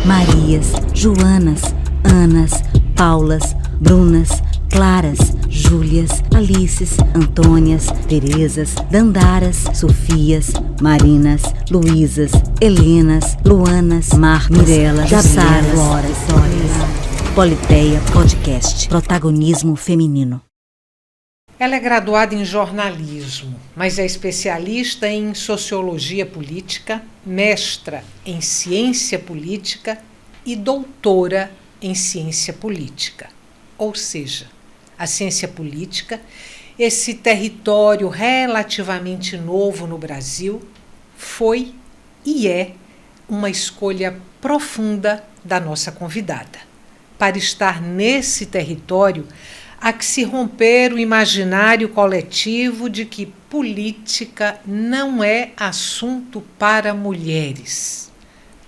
Marias, Joanas, Anas, Paulas, Brunas, Claras, Júlias, Alices, Antônias, Terezas, Dandaras, Sofias, Marinas, Luísas, Helenas, Luanas, Marcos, Mirelas, Jasaras, Floras, Politeia Podcast, protagonismo feminino. Ela é graduada em jornalismo, mas é especialista em sociologia política, mestra em ciência política e doutora em ciência política. Ou seja, a ciência política, esse território relativamente novo no Brasil, foi e é uma escolha profunda da nossa convidada. Para estar nesse território, há que se romper o imaginário coletivo de que política não é assunto para mulheres.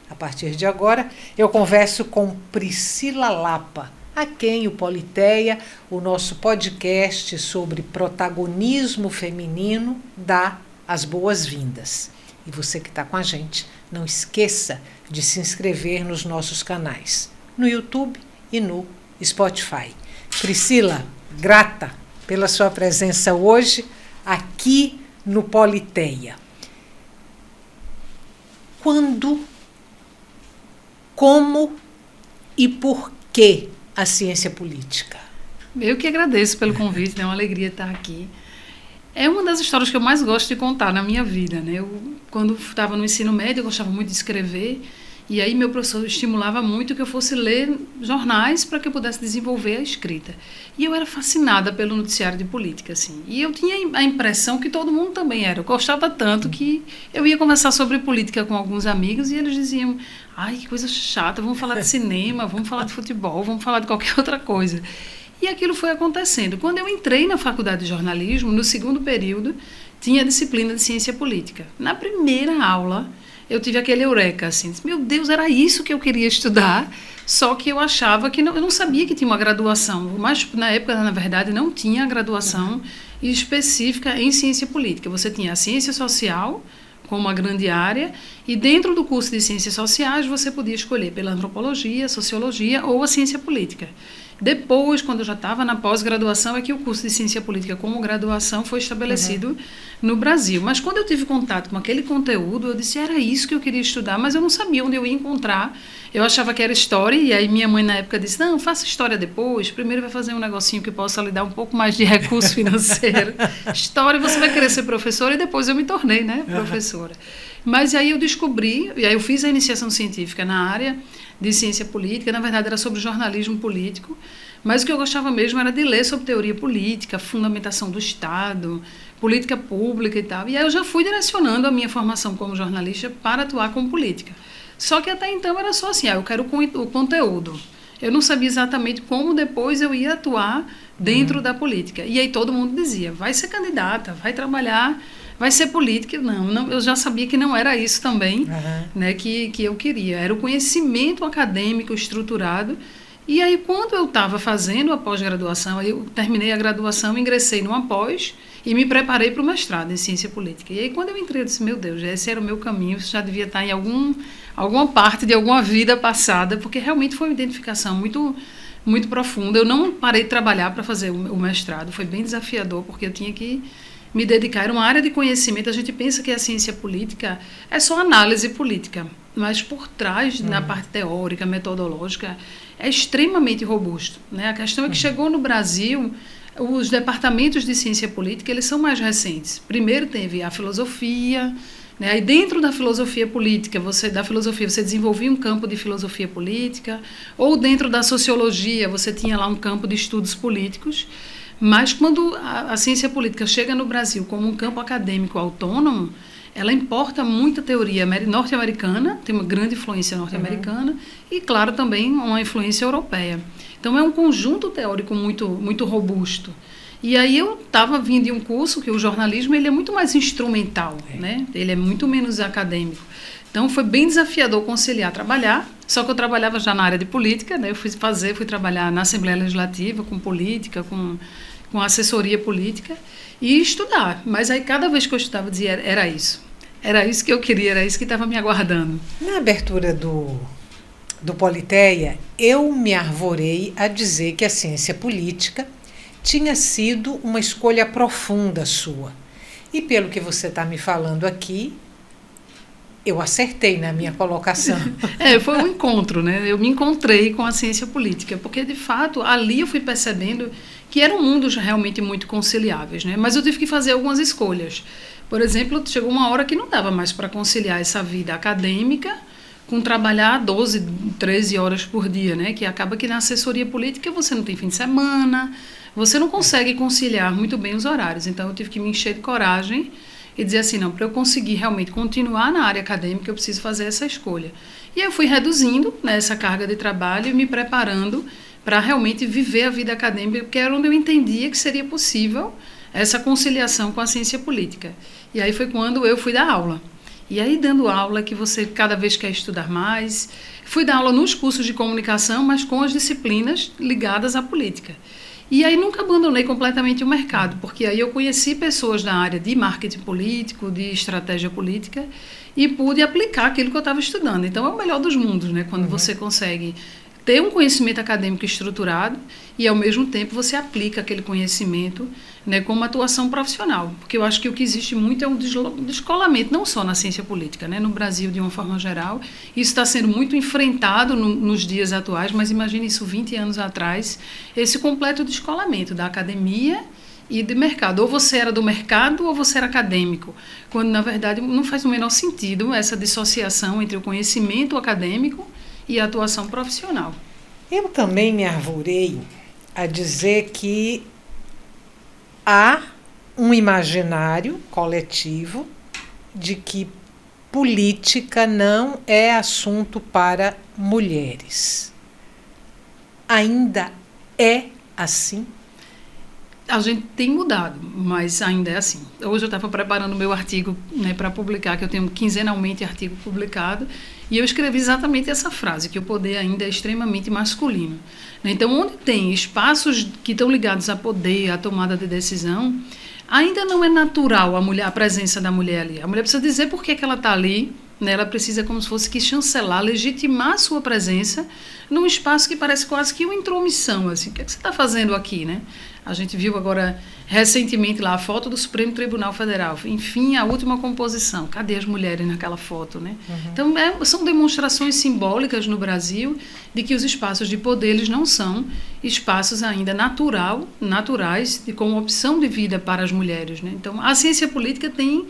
A partir de agora, eu converso com Priscila Lapa, a quem o Politeia, o nosso podcast sobre protagonismo feminino, dá as boas-vindas. E você que está com a gente, não esqueça de se inscrever nos nossos canais, no YouTube e no Spotify. Priscila, grata pela sua presença hoje aqui no Politeia. Quando, como e por que a ciência política? Eu que agradeço pelo convite, é uma alegria estar aqui. É uma das histórias que eu mais gosto de contar na minha vida, né? Quando estava no ensino médio, eu gostava muito de escrever. E aí meu professor estimulava muito que eu fosse ler jornais para que eu pudesse desenvolver a escrita. E eu era fascinada pelo noticiário de política, assim. E eu tinha a impressão que todo mundo também era. Eu gostava tanto que eu ia conversar sobre política com alguns amigos e eles diziam: ai, que coisa chata, vamos falar de cinema, vamos falar de futebol, vamos falar de qualquer outra coisa. E aquilo foi acontecendo. Quando eu entrei na faculdade de jornalismo, no segundo período, tinha a disciplina de ciência política. Na primeira aula, eu tive aquele eureka, assim, meu Deus, era isso que eu queria estudar, só que eu achava que eu não sabia que tinha uma graduação, mas na época, na verdade, não tinha graduação específica em ciência política. Você tinha a ciência social como uma grande área, e dentro do curso de ciências sociais você podia escolher pela antropologia, sociologia ou a ciência política. Depois, quando eu já estava na pós-graduação, é que o curso de ciência política como graduação foi estabelecido no Brasil. Mas quando eu tive contato com aquele conteúdo, eu disse, era isso que eu queria estudar, mas eu não sabia onde eu ia encontrar. Eu achava que era história, e aí minha mãe na época disse, não, faça história depois, primeiro vai fazer um negocinho que possa lhe dar um pouco mais de recurso financeiro. História, você vai querer ser professora, e depois eu me tornei, né, professora. Mas aí eu descobri, e aí eu fiz a iniciação científica na área de ciência política, na verdade era sobre jornalismo político, mas o que eu gostava mesmo era de ler sobre teoria política, fundamentação do Estado, política pública e tal. E aí eu já fui direcionando a minha formação como jornalista para atuar com política. Só que até então era só assim, eu quero o conteúdo. Eu não sabia exatamente como depois eu ia atuar dentro da política. E aí todo mundo dizia, vai ser candidata, vai trabalhar, vai ser política. Não, eu já sabia que não era isso também, né, que eu queria. Era o conhecimento acadêmico estruturado. E aí, quando eu estava fazendo a pós-graduação, eu terminei a graduação, ingressei numa pós e me preparei para o mestrado em ciência política. E aí, quando eu entrei, eu disse, meu Deus, esse era o meu caminho, isso já devia estar em alguma parte de alguma vida passada, porque realmente foi uma identificação muito, muito profunda. Eu não parei de trabalhar para fazer o mestrado, foi bem desafiador, porque eu tinha que me dedicar. Era uma área de conhecimento, a gente pensa que a ciência política é só análise política, mas por trás, na parte teórica, metodológica, é extremamente robusto, né? A questão é que chegou no Brasil, os departamentos de ciência política, eles são mais recentes. Primeiro teve a filosofia, né? Aí dentro da filosofia política, você desenvolvia um campo de filosofia política, ou dentro da sociologia, você tinha lá um campo de estudos políticos. Mas quando a ciência política chega no Brasil como um campo acadêmico autônomo, ela importa muita teoria norte-americana, tem uma grande influência norte-americana, e, claro, também uma influência europeia. Então, é um conjunto teórico muito, muito robusto. E aí eu estava vindo de um curso que o jornalismo ele é muito mais instrumental, né? Ele é muito menos acadêmico. Então, foi bem desafiador conciliar trabalhar, só que eu trabalhava já na área de política, né? Eu fui trabalhar na Assembleia Legislativa, com política, com assessoria política, e estudar. Mas aí, cada vez que eu estudava, eu dizia, era isso. Era isso que eu queria, era isso que estava me aguardando. Na abertura do do Politeia, eu me arvorei a dizer que a ciência política tinha sido uma escolha profunda sua. E pelo que você está me falando aqui, eu acertei na minha colocação. Foi um encontro, né? Eu me encontrei com a ciência política, porque, de fato, ali eu fui percebendo que eram mundos realmente muito conciliáveis, né? Mas eu tive que fazer algumas escolhas. Por exemplo, chegou uma hora que não dava mais para conciliar essa vida acadêmica com trabalhar 12, 13 horas por dia, né? Que acaba que na assessoria política você não tem fim de semana, você não consegue conciliar muito bem os horários. Então, eu tive que me encher de coragem e dizer assim, não, para eu conseguir realmente continuar na área acadêmica, eu preciso fazer essa escolha. E eu fui reduzindo, né, essa carga de trabalho e me preparando para realmente viver a vida acadêmica, porque era onde eu entendia que seria possível essa conciliação com a ciência política. E aí foi quando eu fui dar aula. E aí, dando aula, que você cada vez quer estudar mais. Fui dar aula nos cursos de comunicação, mas com as disciplinas ligadas à política. E aí nunca abandonei completamente o mercado, porque aí eu conheci pessoas da área de marketing político, de estratégia política, e pude aplicar aquilo que eu estava estudando. Então, é o melhor dos mundos, né? Quando você consegue ter um conhecimento acadêmico estruturado e, ao mesmo tempo, você aplica aquele conhecimento, né, como atuação profissional. Porque eu acho que o que existe muito é um descolamento, não só na ciência política, né, no Brasil, de uma forma geral. Isso está sendo muito enfrentado nos dias atuais, mas imagine isso 20 anos atrás, esse completo descolamento da academia e do mercado. Ou você era do mercado ou você era acadêmico, quando, na verdade, não faz o menor sentido essa dissociação entre o conhecimento acadêmico e a atuação profissional. Eu também me arvorei a dizer que há um imaginário coletivo de que política não é assunto para mulheres. Ainda é assim? A gente tem mudado, mas ainda é assim. Hoje eu estava preparando o meu artigo, né, para publicar, que eu tenho quinzenalmente artigo publicado, e eu escrevi exatamente essa frase, que o poder ainda é extremamente masculino. Então, onde tem espaços que estão ligados a poder, a tomada de decisão, ainda não é natural a presença da mulher ali. A mulher precisa dizer por que ela está ali, né? Ela precisa, como se fosse que chancelar, legitimar a sua presença num espaço que parece quase que uma intromissão. Assim. O que você está fazendo aqui, né? A gente viu agora, recentemente, lá a foto do Supremo Tribunal Federal. Enfim, a última composição. Cadê as mulheres naquela foto, né? Então, são demonstrações simbólicas no Brasil de que os espaços de poder, eles não são espaços ainda naturais, como opção de vida para as mulheres, né? Então, a ciência política tem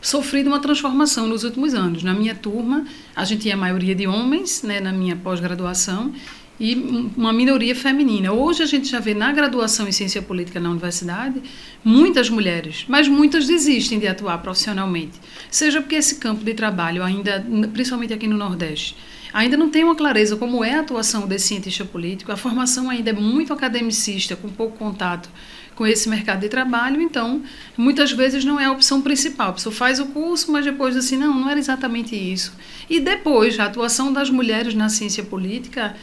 sofrido uma transformação nos últimos anos. Na minha turma, a gente tinha a maioria de homens, né, na minha pós-graduação, e uma minoria feminina. Hoje a gente já vê na graduação em ciência política na universidade muitas mulheres, mas muitas desistem de atuar profissionalmente. Seja porque esse campo de trabalho ainda, principalmente aqui no Nordeste, ainda não tem uma clareza como é a atuação desse cientista político, a formação ainda é muito academicista, com pouco contato com esse mercado de trabalho, então muitas vezes não é a opção principal. A pessoa faz o curso, mas depois assim, não era exatamente isso. E depois, a atuação das mulheres na ciência política,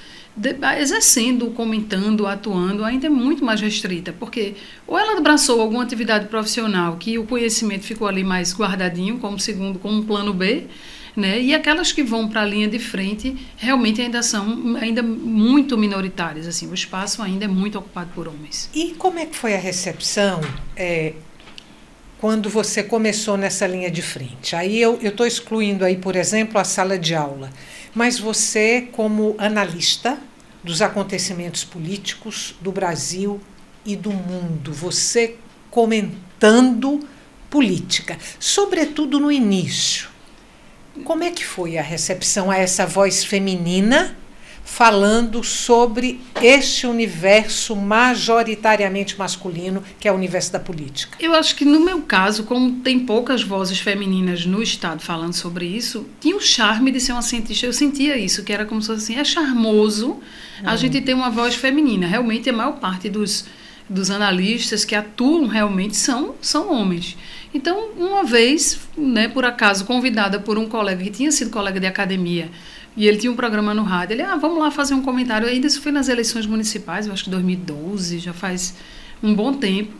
exercendo, comentando, atuando, ainda é muito mais restrita, porque ou ela abraçou alguma atividade profissional que o conhecimento ficou ali mais guardadinho, como um plano B, né? E aquelas que vão para a linha de frente realmente ainda são muito minoritárias, assim, o espaço ainda é muito ocupado por homens. E como é que foi a recepção quando você começou nessa linha de frente? Aí eu estou excluindo aí, por exemplo, a sala de aula, mas você, como analista dos acontecimentos políticos do Brasil e do mundo, você comentando política, sobretudo no início, como é que foi a recepção a essa voz feminina falando sobre este universo majoritariamente masculino, que é o universo da política? Eu acho que, no meu caso, como tem poucas vozes femininas no Estado falando sobre isso, tinha o charme de ser uma cientista. Eu sentia isso, que era como se fosse assim, é charmoso a gente ter uma voz feminina. Realmente, a maior parte dos analistas que atuam realmente são homens. Então, uma vez, né, por acaso, convidada por um colega que tinha sido colega de academia, e ele tinha um programa no rádio, ele, vamos lá fazer um comentário. Ainda isso foi nas eleições municipais, eu acho que 2012, já faz um bom tempo.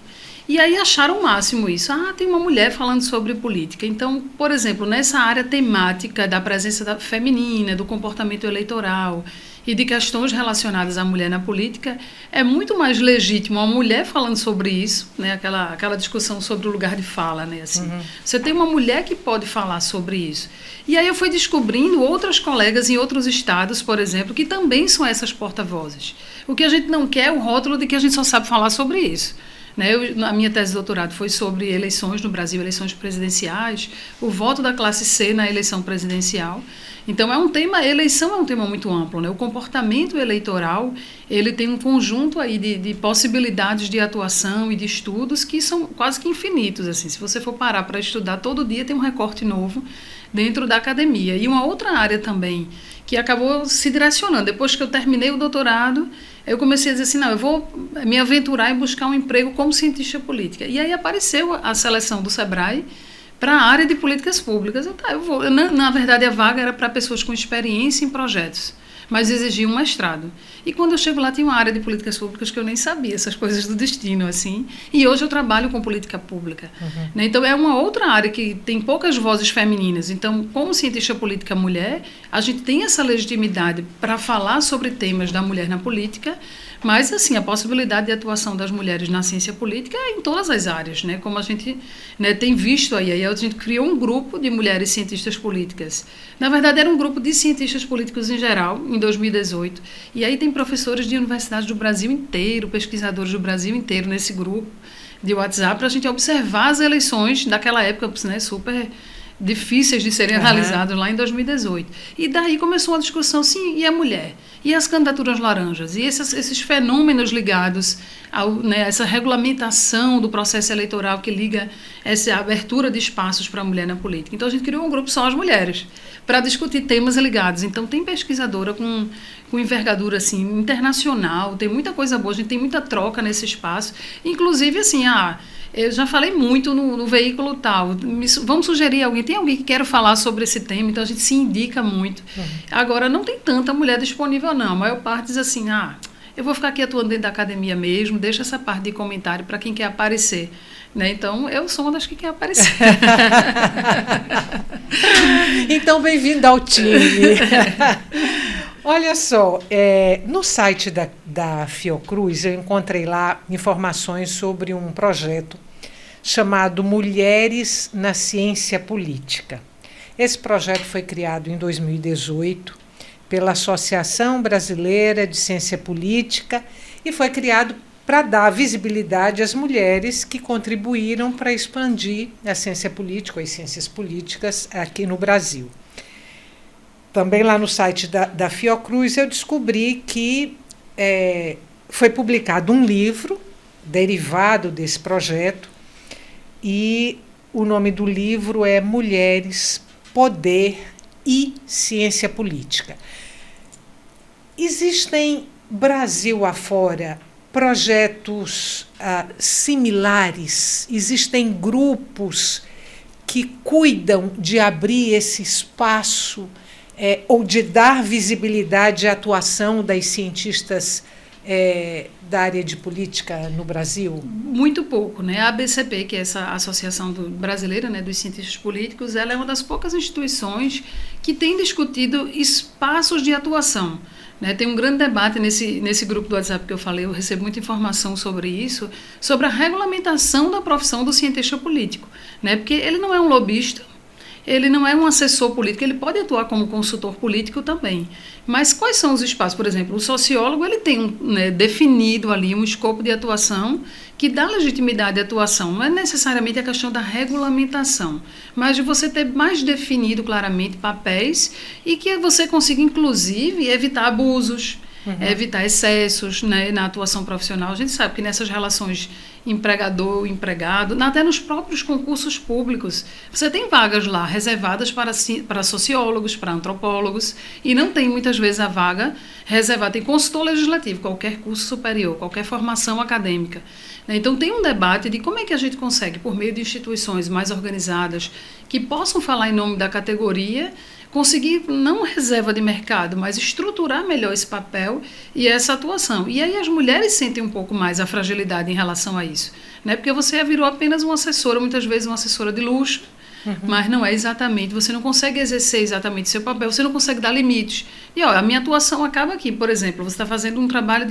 E aí acharam o máximo isso. Tem uma mulher falando sobre política. Então, por exemplo, nessa área temática da presença feminina, do comportamento eleitoral e de questões relacionadas à mulher na política, é muito mais legítimo uma mulher falando sobre isso, né? Aquela discussão sobre o lugar de fala, né? Assim, você tem uma mulher que pode falar sobre isso. E aí eu fui descobrindo outras colegas em outros estados, por exemplo, que também são essas porta-vozes. O que a gente não quer é o rótulo de que a gente só sabe falar sobre isso. Né? A minha tese de doutorado foi sobre eleições no Brasil, eleições presidenciais, o voto da classe C na eleição presidencial. Então, eleição é um tema muito amplo, né? O comportamento eleitoral, ele tem um conjunto aí de possibilidades de atuação e de estudos que são quase que infinitos, assim. Se você for parar para estudar, todo dia tem um recorte novo dentro da academia. E uma outra área também, que acabou se direcionando. Depois que eu terminei o doutorado, eu comecei a dizer assim, não, eu vou me aventurar em buscar um emprego como cientista política. E aí apareceu a seleção do Sebrae para a área de políticas públicas. Eu vou. Na verdade, a vaga era para pessoas com experiência em projetos, mas exigia um mestrado. E quando eu chego lá, tinha uma área de políticas públicas que eu nem sabia, essas coisas do destino, assim. E hoje eu trabalho com política pública. Né? Então, é uma outra área que tem poucas vozes femininas. Então, como cientista política mulher, a gente tem essa legitimidade para falar sobre temas da mulher na política, mas, assim, a possibilidade de atuação das mulheres na ciência política é em todas as áreas, né? Como a gente, né, tem visto aí a gente criou um grupo de mulheres cientistas políticas. Na verdade, era um grupo de cientistas políticos em geral, em 2018. E aí tem professores de universidades do Brasil inteiro, pesquisadores do Brasil inteiro nesse grupo de WhatsApp, para a gente observar as eleições daquela época, né, super difíceis de serem analisados lá em 2018. E daí começou uma discussão, sim, e a mulher? E as candidaturas laranjas? E esses fenômenos ligados a essa regulamentação do processo eleitoral que liga essa abertura de espaços para a mulher na política. Então, a gente criou um grupo só as mulheres, para discutir temas ligados. Então, tem pesquisadora com envergadura assim, internacional, tem muita coisa boa, a gente tem muita troca nesse espaço. Inclusive, assim, eu já falei muito no veículo tal, vamos sugerir alguém, tem alguém que quer falar sobre esse tema, então a gente se indica muito. Agora, não tem tanta mulher disponível não, a maior parte diz assim, eu vou ficar aqui atuando dentro da academia mesmo, deixa essa parte de comentário para quem quer aparecer. Né? Então, eu sou uma das que quer aparecer. Então, bem-vinda ao time. Olha só, no site da Fiocruz eu encontrei lá informações sobre um projeto chamado Mulheres na Ciência Política. Esse projeto foi criado em 2018 pela Associação Brasileira de Ciência Política e foi criado para dar visibilidade às mulheres que contribuíram para expandir a ciência política, as ciências políticas aqui no Brasil. Também lá no site da Fiocruz eu descobri que foi publicado um livro derivado desse projeto e o nome do livro é Mulheres, Poder e Ciência Política. Existem, Brasil afora, projetos similares, existem grupos que cuidam de abrir esse espaço ou de dar visibilidade à atuação das cientistas da área de política no Brasil? Muito pouco, né? A ABCP, que é essa Associação Brasileira, né, dos Cientistas Políticos, ela é uma das poucas instituições que tem discutido espaços de atuação. Né, tem um grande debate nesse grupo do WhatsApp que eu falei, eu recebo muita informação sobre isso, sobre a regulamentação da profissão do cientista político. Né, porque ele não é um lobista, ele não é um assessor político, ele pode atuar como consultor político também. Mas quais são os espaços? Por exemplo, o sociólogo ele tem definido ali um escopo de atuação que dá legitimidade à atuação. Não é necessariamente a questão da regulamentação, mas de você ter mais definido claramente papéis e que você consiga, inclusive, evitar abusos, evitar excessos, né, na atuação profissional. A gente sabe que nessas relações empregador-empregado, até nos próprios concursos públicos, você tem vagas lá reservadas para sociólogos, para antropólogos, e não tem muitas vezes a vaga reservada. Tem consultor legislativo, qualquer curso superior, qualquer formação acadêmica. Então tem um debate de como é que a gente consegue, por meio de instituições mais organizadas, que possam falar em nome da categoria, conseguir, não reserva de mercado, mas estruturar melhor esse papel e essa atuação. E aí as mulheres sentem um pouco mais a fragilidade em relação a isso. né? Porque você virou apenas uma assessora, muitas vezes uma assessora de luxo, mas não é exatamente, você não consegue exercer exatamente seu papel, você não consegue dar limites. E a minha atuação acaba aqui, por exemplo, você está fazendo um trabalho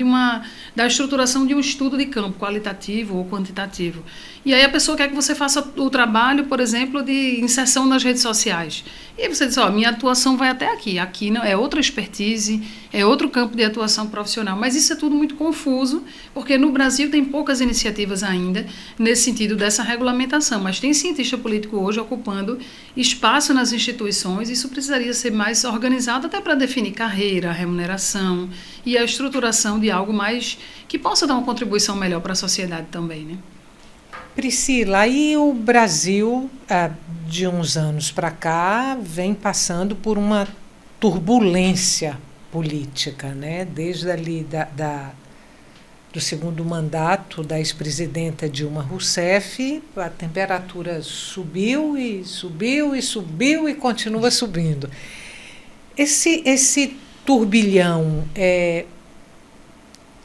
da estruturação de um estudo de campo, qualitativo ou quantitativo. E aí a pessoa quer que você faça o trabalho, por exemplo, de inserção nas redes sociais. E aí você diz, minha atuação vai até aqui não é outra expertise, é outro campo de atuação profissional. Mas isso é tudo muito confuso, porque no Brasil tem poucas iniciativas ainda nesse sentido dessa regulamentação, mas tem cientista político hoje ocupando espaço nas instituições, isso precisaria ser mais organizado até para definir carreira, remuneração e a estruturação de algo mais que possa dar uma contribuição melhor para a sociedade também, né? Priscila, aí o Brasil, de uns anos para cá, vem passando por uma turbulência política, né? Desde ali do segundo mandato da ex-presidenta Dilma Rousseff, a temperatura subiu e subiu e subiu e continua subindo. Esse turbilhão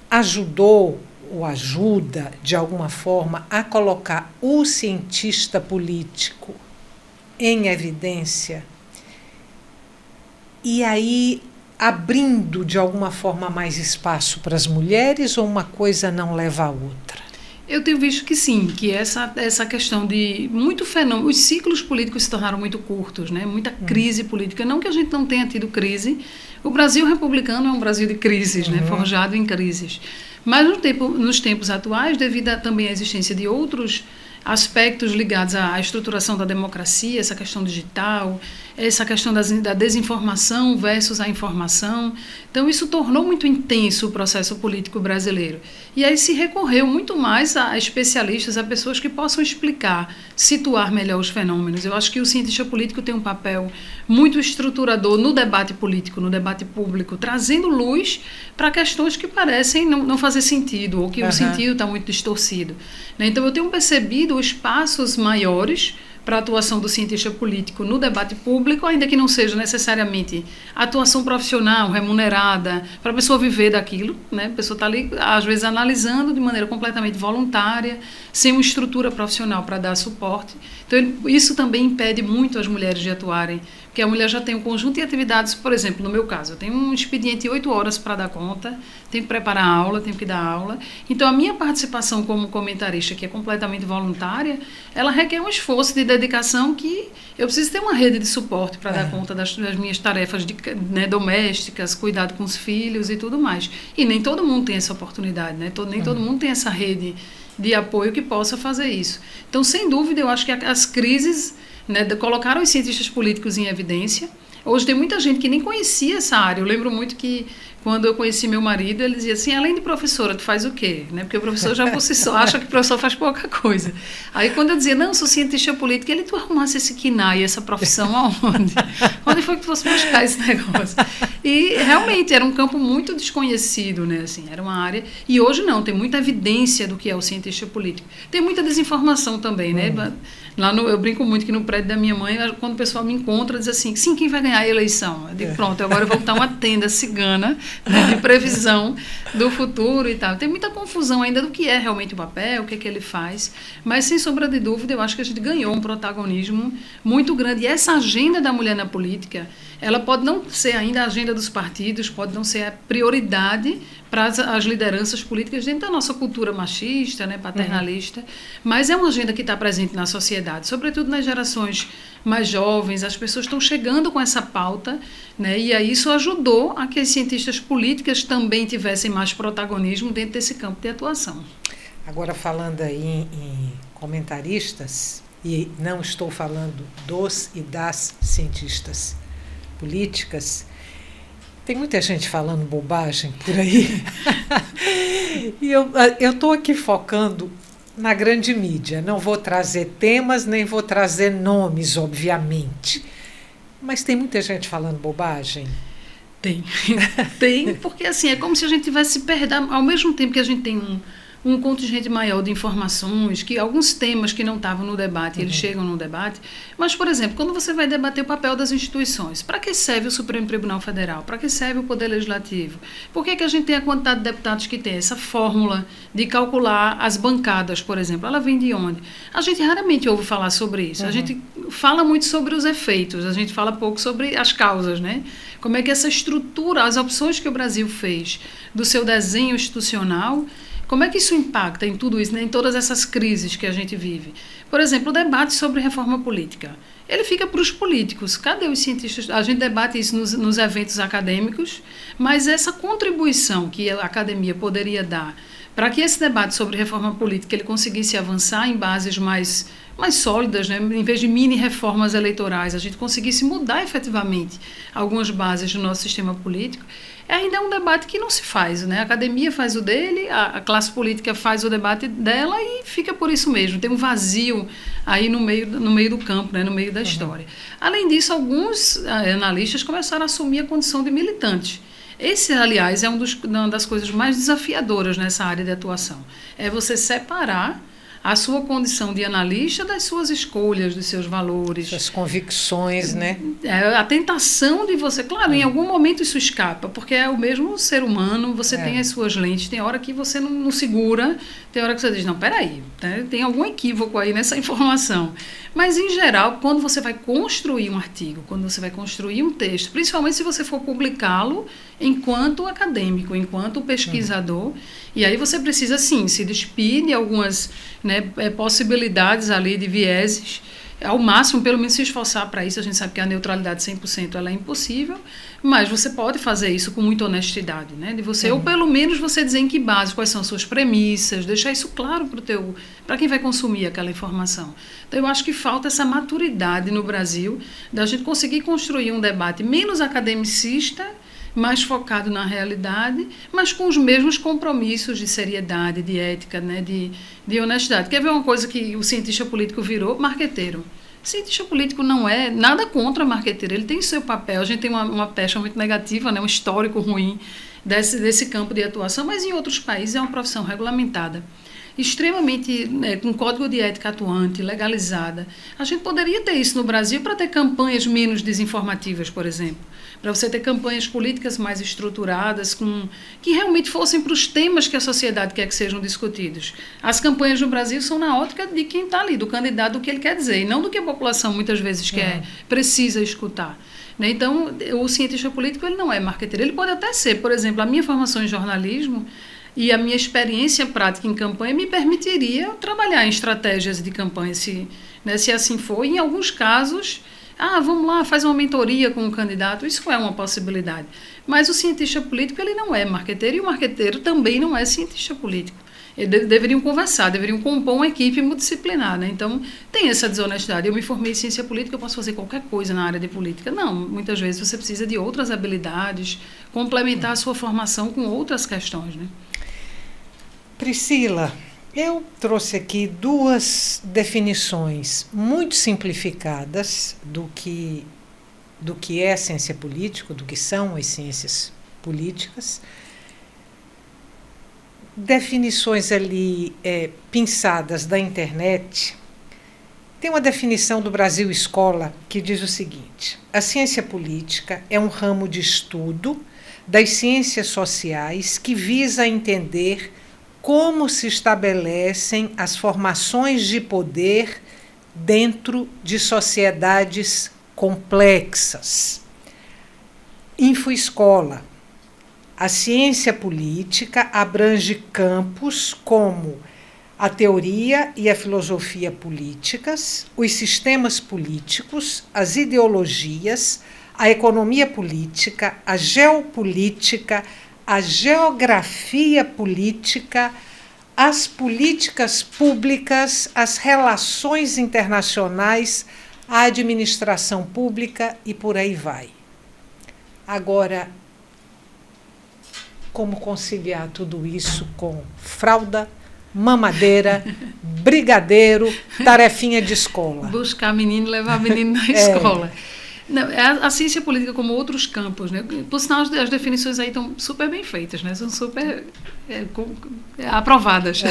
ajudou ou ajuda, de alguma forma, a colocar o cientista político em evidência e aí abrindo, de alguma forma, mais espaço para as mulheres, ou uma coisa não leva a outra? Eu tenho visto que sim, que essa questão de muito fenômeno, os ciclos políticos se tornaram muito curtos, né? Muita crise política, não que a gente não tenha tido crise, o Brasil republicano é um Brasil de crises, né? Forjado em crises. Mas nos tempos atuais, devido também à existência de outros aspectos ligados à estruturação da democracia, essa questão digital, essa questão da desinformação versus a informação. Então, isso tornou muito intenso o processo político brasileiro. E aí se recorreu muito mais a especialistas, a pessoas que possam explicar, situar melhor os fenômenos. Eu acho que o cientista político tem um papel muito estruturador no debate político, no debate público, trazendo luz para questões que parecem não fazer sentido, ou que o sentido está muito distorcido. Então, eu tenho percebido espaços maiores para a atuação do cientista político no debate público, ainda que não seja necessariamente atuação profissional, remunerada, para a pessoa viver daquilo, né? A pessoa está ali, às vezes, analisando de maneira completamente voluntária, sem uma estrutura profissional para dar suporte. Então, isso também impede muito as mulheres de atuarem, porque a mulher já tem um conjunto de atividades, por exemplo, no meu caso, eu tenho um expediente de 8 horas para dar conta, tenho que preparar aula, tenho que dar aula. Então, a minha participação como comentarista, que é completamente voluntária, ela requer um esforço de dedicação que eu preciso ter uma rede de suporte para dar conta das minhas tarefas domésticas, cuidado com os filhos e tudo mais. E nem todo mundo tem essa oportunidade, né? Nem todo mundo tem essa rede de apoio que possa fazer isso. Então, sem dúvida, eu acho que as crises, né, colocaram os cientistas políticos em evidência. Hoje tem muita gente que nem conhecia essa área. Eu lembro muito que quando eu conheci meu marido, ele dizia assim, além de professora, tu faz o quê? Né? Porque o professor já por si só acha que o professor faz pouca coisa. Aí quando eu dizia, não, sou cientista política, ele, tu arrumasse esse KINAI, essa profissão aonde? Onde foi que tu fosse buscar esse negócio? E realmente era um campo muito desconhecido, né? Assim, era uma área... E hoje não, tem muita evidência do que é o cientista político. Tem muita desinformação também, né? Eu brinco muito que no prédio da minha mãe, quando o pessoal me encontra, diz assim, sim, quem vai ganhar a eleição? Eu digo, pronto, agora eu vou botar uma tenda cigana, né, de previsão do futuro e tal. Tem muita confusão ainda do que é realmente o papel, o que é que ele faz, mas sem sombra de dúvida eu acho que a gente ganhou um protagonismo muito grande. E essa agenda da mulher na política, ela pode não ser ainda a agenda dos partidos, pode não ser a prioridade para as lideranças políticas dentro da nossa cultura machista, né, paternalista, mas é uma agenda que está presente na sociedade, sobretudo nas gerações mais jovens. As pessoas estão chegando com essa pauta, né, e aí isso ajudou a que as cientistas políticas também tivessem mais protagonismo dentro desse campo de atuação. Agora, falando aí em comentaristas, e não estou falando dos e das cientistas políticas, tem muita gente falando bobagem por aí. E eu estou aqui focando na grande mídia. Não vou trazer temas, nem vou trazer nomes, obviamente. Mas tem muita gente falando bobagem? Tem, porque assim, é como se a gente tivesse perdendo, ao mesmo tempo que a gente tem um contingente maior de informações, que alguns temas que não estavam no debate, eles chegam no debate. Mas, por exemplo, quando você vai debater o papel das instituições, para que serve o Supremo Tribunal Federal? Para que serve o Poder Legislativo? Por que a gente tem a quantidade de deputados que tem? Essa fórmula de calcular as bancadas, por exemplo, ela vem de onde? A gente raramente ouve falar sobre isso. A gente fala muito sobre os efeitos, a gente fala pouco sobre as causas, né? Como é que essa estrutura, as opções que o Brasil fez do seu desenho institucional, como é que isso impacta em tudo isso, né, em todas essas crises que a gente vive? Por exemplo, o debate sobre reforma política. Ele fica para os políticos. Cadê os cientistas? A gente debate isso nos eventos acadêmicos, mas essa contribuição que a academia poderia dar para que esse debate sobre reforma política ele conseguisse avançar em bases mais sólidas, né? Em vez de mini-reformas eleitorais, a gente conseguisse mudar efetivamente algumas bases do nosso sistema político, ainda é um debate que não se faz, né? A academia faz o dele, a classe política faz o debate dela e fica por isso mesmo. Tem um vazio aí no meio do campo, né? No meio da história. Além disso, alguns analistas começaram a assumir a condição de militantes. Esse, aliás, é uma das coisas mais desafiadoras nessa área de atuação. É você separar a sua condição de analista das suas escolhas, dos seus valores. Suas convicções, né? A tentação de você... Claro, em algum momento isso escapa, porque é o mesmo ser humano, você tem as suas lentes, tem hora que você não segura, tem hora que você diz, não, peraí, né? Tem algum equívoco aí nessa informação. Mas, em geral, quando você vai construir um artigo, quando você vai construir um texto, principalmente se você for publicá-lo enquanto acadêmico, enquanto pesquisador, e aí você precisa, sim, se despir de algumas, né, possibilidades ali de vieses, ao máximo, pelo menos se esforçar para isso. A gente sabe que a neutralidade 100% ela é impossível, mas você pode fazer isso com muita honestidade, né? De você, ou pelo menos você dizer em que base, quais são as suas premissas, deixar isso claro para quem vai consumir aquela informação. Então, eu acho que falta essa maturidade no Brasil, da gente conseguir construir um debate menos academicista, mais focado na realidade, mas com os mesmos compromissos de seriedade, de ética, né, de honestidade. Quer ver uma coisa que o cientista político virou? Marqueteiro. Cientista político não é nada contra marqueteiro, ele tem seu papel. A gente tem uma pecha muito negativa, né, um histórico ruim desse campo de atuação, mas em outros países é uma profissão regulamentada, extremamente, com código de ética atuante, legalizada. A gente poderia ter isso no Brasil para ter campanhas menos desinformativas, por exemplo, para você ter campanhas políticas mais estruturadas, que realmente fossem para os temas que a sociedade quer que sejam discutidos. As campanhas no Brasil são na ótica de quem está ali, do candidato, do que ele quer dizer, e não do que a população muitas vezes precisa escutar. Né? Então, o cientista político ele não é marqueteiro, ele pode até ser. Por exemplo, a minha formação em jornalismo e a minha experiência prática em campanha me permitiria trabalhar em estratégias de campanha, se assim for. E em alguns casos, vamos lá, faz uma mentoria com o candidato, isso é uma possibilidade. Mas o cientista político ele não é marqueteiro, e o marqueteiro também não é cientista político. Eles deveriam conversar, deveriam compor uma equipe multidisciplinar, né? Então, tem essa desonestidade. Eu me formei em ciência política, eu posso fazer qualquer coisa na área de política. Não, muitas vezes você precisa de outras habilidades, complementar a sua formação com outras questões, né? Priscila, eu trouxe aqui duas definições muito simplificadas do que é ciência política, do que são as ciências políticas. Definições ali pinçadas da internet. Tem uma definição do Brasil Escola que diz o seguinte: a ciência política é um ramo de estudo das ciências sociais que visa entender como se estabelecem as formações de poder dentro de sociedades complexas. Infoescola. A ciência política abrange campos como a teoria e a filosofia políticas, os sistemas políticos, as ideologias, a economia política, a geopolítica, a geografia política, as políticas públicas, as relações internacionais, a administração pública e por aí vai. Agora, como conciliar tudo isso com fralda, mamadeira, brigadeiro, tarefinha de escola? Buscar menino, levar menino na escola. Não, a ciência política, como outros campos, né? Por sinal, as definições aí estão super bem feitas, né? São super aprovadas.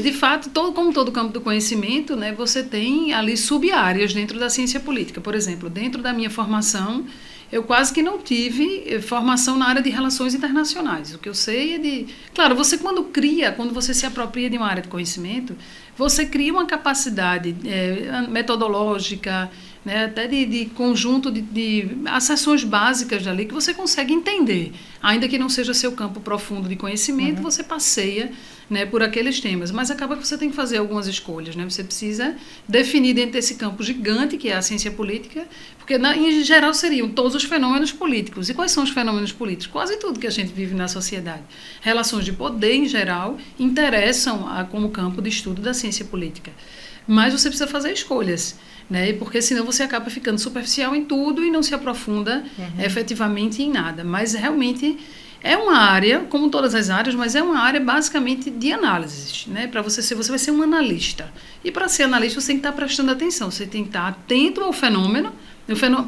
De fato, como todo campo do conhecimento, né, você tem ali sub-áreas dentro da ciência política. Por exemplo, dentro da minha formação, eu quase que não tive formação na área de relações internacionais. O que eu sei é de... Claro, você quando você se apropria de uma área de conhecimento, você cria uma capacidade metodológica, né, até de conjunto de acessões básicas dali que você consegue entender. Ainda que não seja seu campo profundo de conhecimento, você passeia, né, por aqueles temas. Mas acaba que você tem que fazer algumas escolhas. Né? Você precisa definir dentro desse campo gigante, que é a ciência política, porque em geral seriam todos os fenômenos políticos. E quais são os fenômenos políticos? Quase tudo que a gente vive na sociedade. Relações de poder, em geral, interessam como campo de estudo da ciência política. Mas você precisa fazer escolhas, né? Porque senão você acaba ficando superficial em tudo e não se aprofunda efetivamente em nada. Mas realmente é uma área, como todas as áreas, mas é uma área basicamente de análises, né? Para você vai ser um analista. E para ser analista você tem que estar prestando atenção, você tem que estar atento ao fenômeno.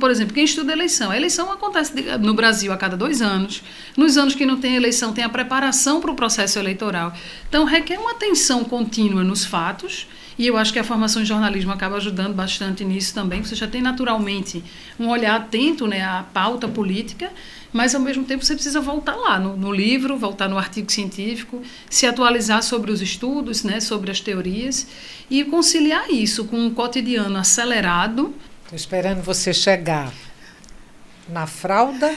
Por exemplo, quem estuda eleição. A eleição acontece no Brasil a cada 2 anos. Nos anos que não tem eleição, tem a preparação para o processo eleitoral. Então, requer uma atenção contínua nos fatos. E eu acho que a formação em jornalismo acaba ajudando bastante nisso também. Você já tem naturalmente um olhar atento, né, à pauta política, mas ao mesmo tempo você precisa voltar lá no livro, voltar no artigo científico, se atualizar sobre os estudos, né, sobre as teorias e conciliar isso com um cotidiano acelerado. Estou esperando você chegar na fralda,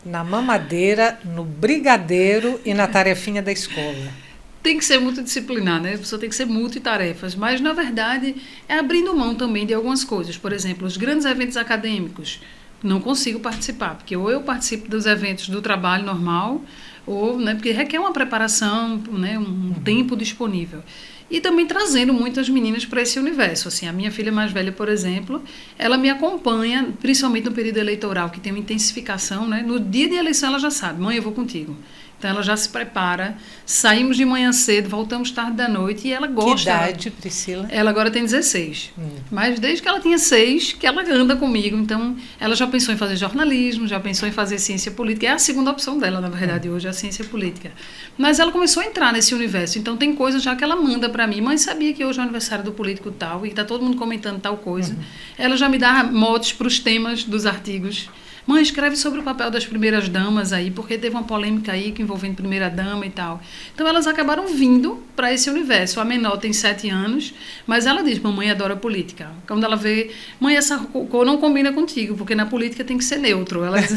na mamadeira, no brigadeiro e na tarefinha da escola. Tem que ser multidisciplinar, né? A pessoa tem que ser multitarefas, mas, na verdade, é abrindo mão também de algumas coisas. Por exemplo, os grandes eventos acadêmicos, não consigo participar, porque ou eu participo dos eventos do trabalho normal, ou, né, porque requer uma preparação, né, um tempo disponível. E também trazendo muitas meninas para esse universo. Assim, a minha filha mais velha, por exemplo, ela me acompanha, principalmente no período eleitoral, que tem uma intensificação, né? No dia de eleição ela já sabe, mãe, eu vou contigo. Então ela já se prepara, saímos de manhã cedo, voltamos tarde da noite e ela gosta. Que idade, Priscila? Ela agora tem 16. Mas desde que ela tinha 6, que ela anda comigo. Então ela já pensou em fazer jornalismo, já pensou em fazer ciência política. É a segunda opção dela, na verdade, hoje, a ciência política. Mas ela começou a entrar nesse universo. Então tem coisas já que ela manda para mim. Mãe, sabia que hoje é o aniversário do político tal e está todo mundo comentando tal coisa. Ela já me dá motes para os temas dos artigos. Mãe, escreve sobre o papel das primeiras damas aí, porque teve uma polêmica aí que envolvendo primeira dama e tal. Então elas acabaram vindo para esse universo. A menor tem 7 anos, mas ela diz, mamãe adora política. Quando ela vê, mãe, essa cor não combina contigo, porque na política tem que ser neutro. Ela diz,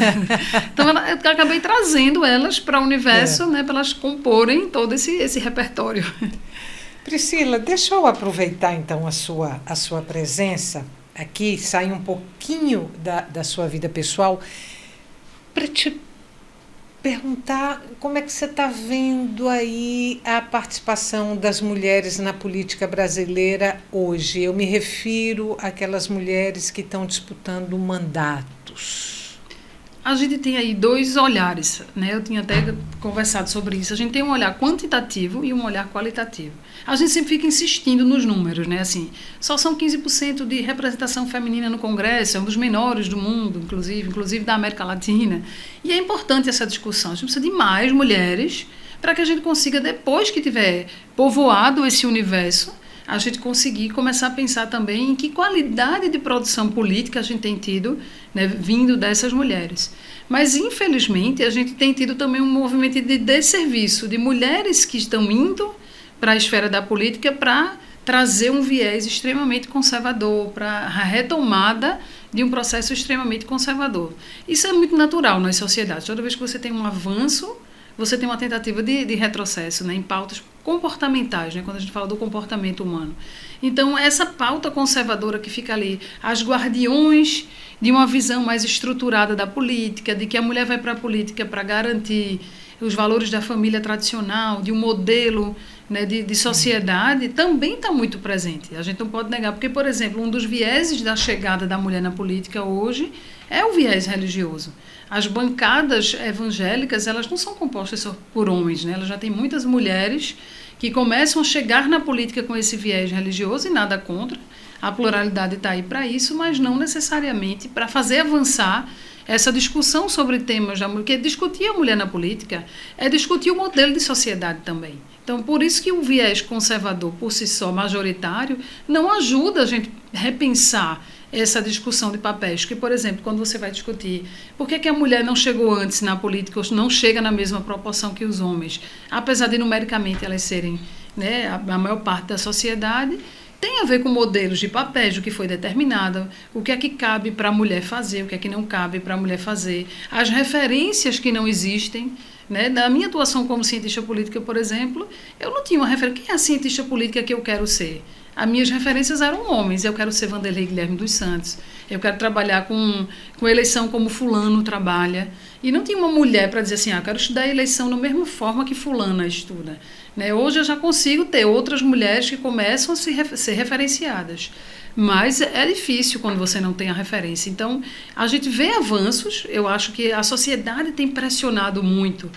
então eu acabei trazendo elas para o universo, né, para elas comporem todo esse repertório. Priscila, deixa eu aproveitar então a sua presença aqui, sair um pouquinho da sua vida pessoal, para te perguntar como é que você está vendo aí a participação das mulheres na política brasileira hoje. Eu me refiro àquelas mulheres que estão disputando mandatos. A gente tem aí 2 olhares, né? Eu tinha até conversado sobre isso. A gente tem um olhar quantitativo e um olhar qualitativo. A gente sempre fica insistindo nos números, né? Assim, só são 15% de representação feminina no Congresso, é um dos menores do mundo, inclusive da América Latina. E é importante essa discussão. A gente precisa de mais mulheres para que a gente consiga, depois que tiver povoado esse universo, a gente conseguir começar a pensar também em que qualidade de produção política a gente tem tido, né, vindo dessas mulheres. Mas, infelizmente, a gente tem tido também um movimento de desserviço de mulheres que estão indo para a esfera da política para trazer um viés extremamente conservador, para a retomada de um processo extremamente conservador. Isso é muito natural nas sociedades. Toda vez que você tem um avanço, você tem uma tentativa de retrocesso, né, em pautas comportamentais, né, quando a gente fala do comportamento humano. Então, essa pauta conservadora que fica ali, as guardiões de uma visão mais estruturada da política, de que a mulher vai para a política para garantir os valores da família tradicional, de um modelo, né, de sociedade, também está muito presente. A gente não pode negar, porque, por exemplo, um dos vieses da chegada da mulher na política hoje é o viés religioso. As bancadas evangélicas, elas não são compostas só por homens, né? Elas já têm muitas mulheres que começam a chegar na política com esse viés religioso, e nada contra. A pluralidade está aí para isso, mas não necessariamente para fazer avançar essa discussão sobre temas da mulher, porque discutir a mulher na política é discutir o modelo de sociedade também. Então, por isso que o viés conservador, por si só, majoritário, não ajuda a gente a repensar essa discussão de papéis. Que, por exemplo, quando você vai discutir por que a mulher não chegou antes na política, ou não chega na mesma proporção que os homens, apesar de numericamente elas serem, né, a maior parte da sociedade, tem a ver com modelos de papéis, o que foi determinado, o que é que cabe para a mulher fazer, o que é que não cabe para a mulher fazer, as referências que não existem. Né? Na minha atuação como cientista política, por exemplo, eu não tinha uma referência. Quem é a cientista política que eu quero ser? As minhas referências eram homens. Eu quero ser Vanderlei Guilherme dos Santos. Eu quero trabalhar com eleição como fulano trabalha. E não tinha uma mulher para dizer assim, eu quero estudar a eleição da mesma forma que fulana estuda. Né? Hoje eu já consigo ter outras mulheres que começam a ser referenciadas. Mas é difícil quando você não tem a referência. Então, a gente vê avanços. Eu acho que a sociedade tem pressionado muito.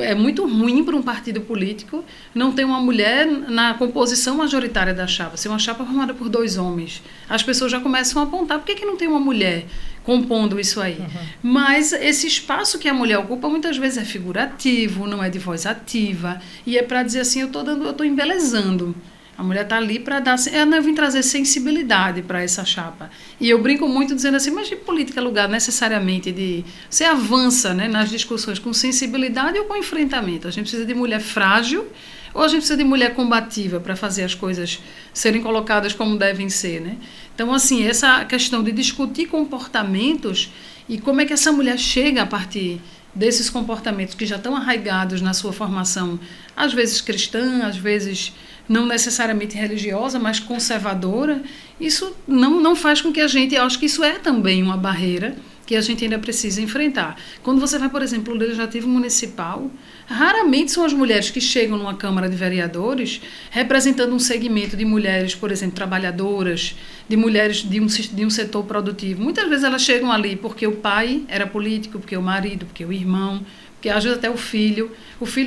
É muito ruim para um partido político não ter uma mulher na composição majoritária da chapa, ser uma chapa formada por 2 homens. As pessoas já começam a apontar por que não tem uma mulher compondo isso aí. Mas esse espaço que a mulher ocupa muitas vezes é figurativo, não é de voz ativa, e é para dizer assim, eu estou embelezando. A mulher está ali para dar... Eu vim trazer sensibilidade para essa chapa. E eu brinco muito dizendo assim, mas de política é lugar necessariamente de... Você avança, né, nas discussões com sensibilidade ou com enfrentamento. A gente precisa de mulher frágil ou a gente precisa de mulher combativa para fazer as coisas serem colocadas como devem ser, né? Então, assim, essa questão de discutir comportamentos e como é que essa mulher chega a partir desses comportamentos que já estão arraigados na sua formação, às vezes cristã, às vezes não necessariamente religiosa, mas conservadora, isso não faz com que a gente... Eu acho que isso é também uma barreira que a gente ainda precisa enfrentar. Quando você vai, por exemplo, no Legislativo Municipal, raramente são as mulheres que chegam numa Câmara de Vereadores representando um segmento de mulheres, por exemplo, trabalhadoras, de mulheres de um setor produtivo. Muitas vezes elas chegam ali porque o pai era político, porque o marido, porque o irmão, porque às vezes até o filho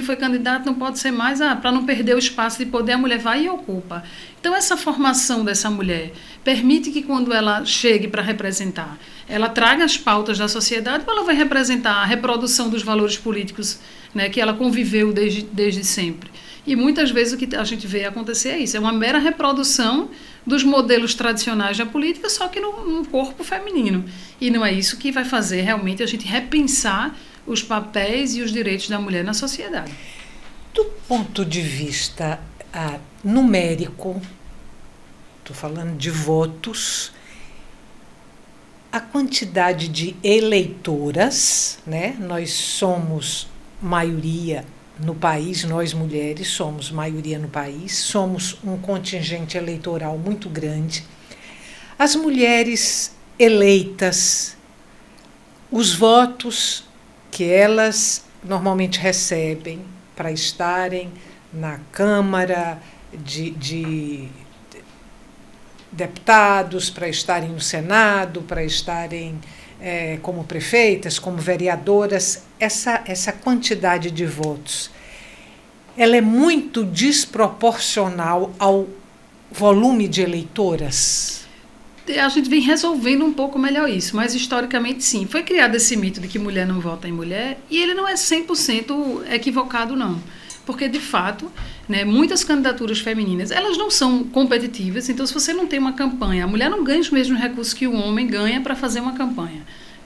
foi candidato, não pode ser mais, para não perder o espaço de poder, a mulher vai e ocupa. Então, essa formação dessa mulher permite que quando ela chegue para representar, ela traga as pautas da sociedade, ou ela vai representar a reprodução dos valores políticos, né, que ela conviveu desde sempre. E muitas vezes o que a gente vê acontecer é isso, é uma mera reprodução dos modelos tradicionais da política, só que num corpo feminino. E não é isso que vai fazer realmente a gente repensar os papéis e os direitos da mulher na sociedade. Do ponto de vista numérico, estou falando de votos, a quantidade de eleitoras, né? Nós somos maioria no país, nós mulheres somos maioria no país, somos um contingente eleitoral muito grande. As mulheres eleitas, os votos que elas normalmente recebem para estarem na Câmara de deputados, para estarem no Senado, para estarem como prefeitas, como vereadoras, essa quantidade de votos, ela é muito desproporcional ao volume de eleitoras. A gente vem resolvendo um pouco melhor isso, mas historicamente sim. Foi criado esse mito de que mulher não vota em mulher e ele não é 100% equivocado, não. Porque, de fato, né, muitas candidaturas femininas, elas não são competitivas, então se você não tem uma campanha, a mulher não ganha os mesmos recursos que o homem ganha para fazer uma campanha.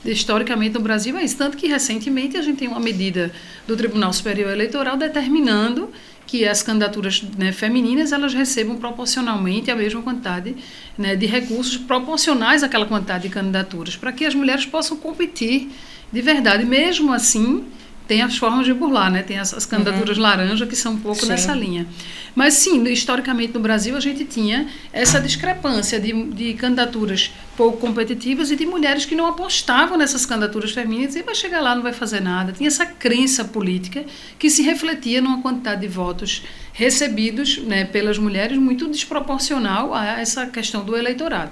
Historicamente no Brasil é isso, tanto que recentemente a gente tem uma medida do Tribunal Superior Eleitoral determinando que as candidaturas, né, femininas, elas recebam proporcionalmente a mesma quantidade, né, de recursos proporcionais àquela quantidade de candidaturas, para que as mulheres possam competir de verdade. Mesmo assim, tem as formas de burlar, né? Tem as candidaturas laranja, que são um pouco nessa linha. Mas, sim, historicamente no Brasil, a gente tinha essa discrepância de candidaturas pouco competitivas e de mulheres que não apostavam nessas candidaturas femininas e vai chegar lá, não vai fazer nada. Tinha essa crença política que se refletia numa quantidade de votos recebidos, né, pelas mulheres muito desproporcional a essa questão do eleitorado.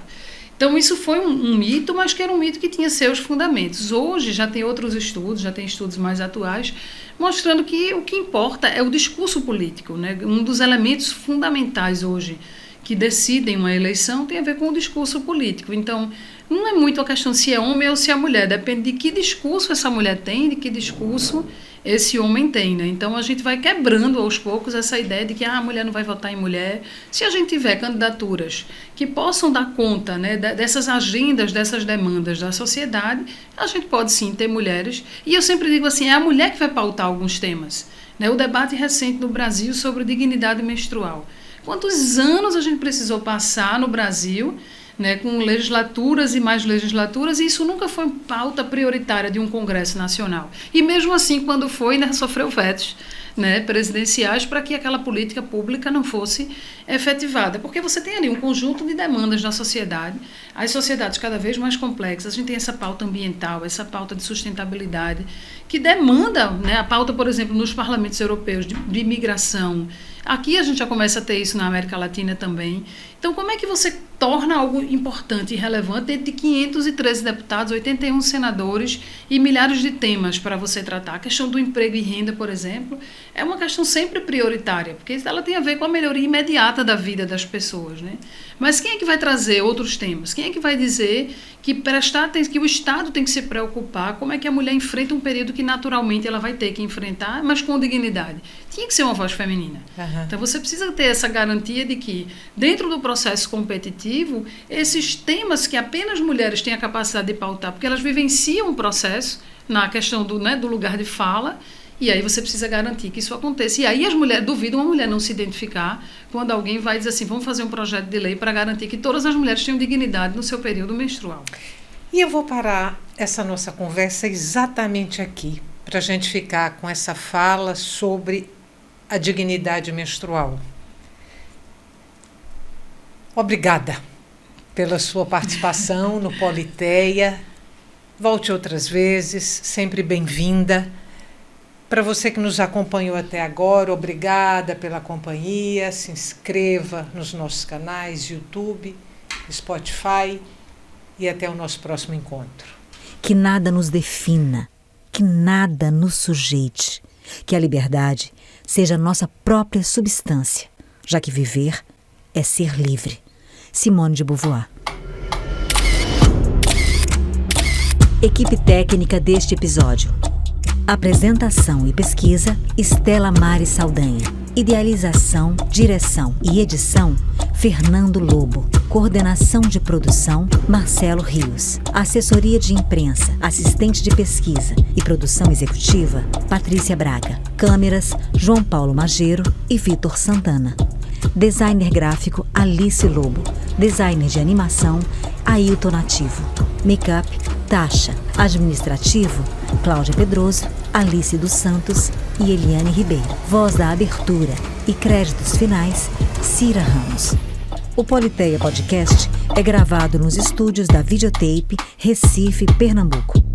Então, isso foi um mito, mas que era um mito que tinha seus fundamentos. Hoje já tem outros estudos, já tem estudos mais atuais, mostrando que o que importa é o discurso político, né? Um dos elementos fundamentais hoje que decidem uma eleição tem a ver com o discurso político. Então, não é muito a questão se é homem ou se é mulher, depende de que discurso essa mulher tem, de que discurso esse homem tem, né? Então, a gente vai quebrando aos poucos essa ideia de que a mulher não vai votar em mulher. Se a gente tiver candidaturas que possam dar conta, né, dessas agendas, dessas demandas da sociedade, a gente pode sim ter mulheres. E eu sempre digo assim, é a mulher que vai pautar alguns temas. Né? O debate recente no Brasil sobre dignidade menstrual. Quantos anos a gente precisou passar no Brasil, né, com legislaturas e mais legislaturas, e isso nunca foi pauta prioritária de um Congresso Nacional. E mesmo assim, quando foi, né, sofreu vetos, né, presidenciais para que aquela política pública não fosse efetivada. Porque você tem ali um conjunto de demandas da sociedade, as sociedades cada vez mais complexas, a gente tem essa pauta ambiental, essa pauta de sustentabilidade, que demanda, né, a pauta, por exemplo, nos parlamentos europeus de imigração. Aqui a gente já começa a ter isso na América Latina também. Então, como é que você torna algo importante e relevante dentro de 513 deputados, 81 senadores e milhares de temas para você tratar? A questão do emprego e renda, por exemplo, é uma questão sempre prioritária, porque ela tem a ver com a melhoria imediata da vida das pessoas, né? Mas quem é que vai trazer outros temas? Quem é que vai dizer que que o Estado tem que se preocupar como é que a mulher enfrenta um período que naturalmente ela vai ter que enfrentar, mas com dignidade? Tinha que ser uma voz feminina. Uhum. Então você precisa ter essa garantia de que, dentro do processo competitivo, esses temas que apenas mulheres têm a capacidade de pautar, porque elas vivenciam o processo na questão do lugar de fala, e aí você precisa garantir que isso aconteça. E aí as mulheres duvidam uma mulher não se identificar quando alguém vai dizer assim, vamos fazer um projeto de lei para garantir que todas as mulheres tenham dignidade no seu período menstrual. E eu vou parar essa nossa conversa exatamente aqui, para a gente ficar com essa fala sobre a dignidade menstrual. Obrigada pela sua participação no Politeia. Volte outras vezes, sempre bem-vinda. Para você que nos acompanhou até agora, obrigada pela companhia. Se inscreva nos nossos canais YouTube, Spotify e até o nosso próximo encontro. Que nada nos defina, que nada nos sujeite, que a liberdade seja nossa própria substância, já que viver é ser livre. Simone de Beauvoir. Equipe técnica deste episódio. Apresentação e pesquisa, Estela Mari Saldanha. Idealização, direção e edição, Fernando Lobo. Coordenação de produção, Marcelo Rios. Assessoria de imprensa, assistente de pesquisa e produção executiva, Patrícia Braga. Câmeras, João Paulo Mageiro e Vitor Santana. Designer gráfico, Alice Lobo. Designer de animação, Ailton Nativo. Make-up, Tasha. Administrativo, Cláudia Pedroso, Alice dos Santos e Eliane Ribeiro. Voz da abertura e créditos finais, Cira Ramos. O Politeia Podcast é gravado nos estúdios da Videotape, Recife, Pernambuco.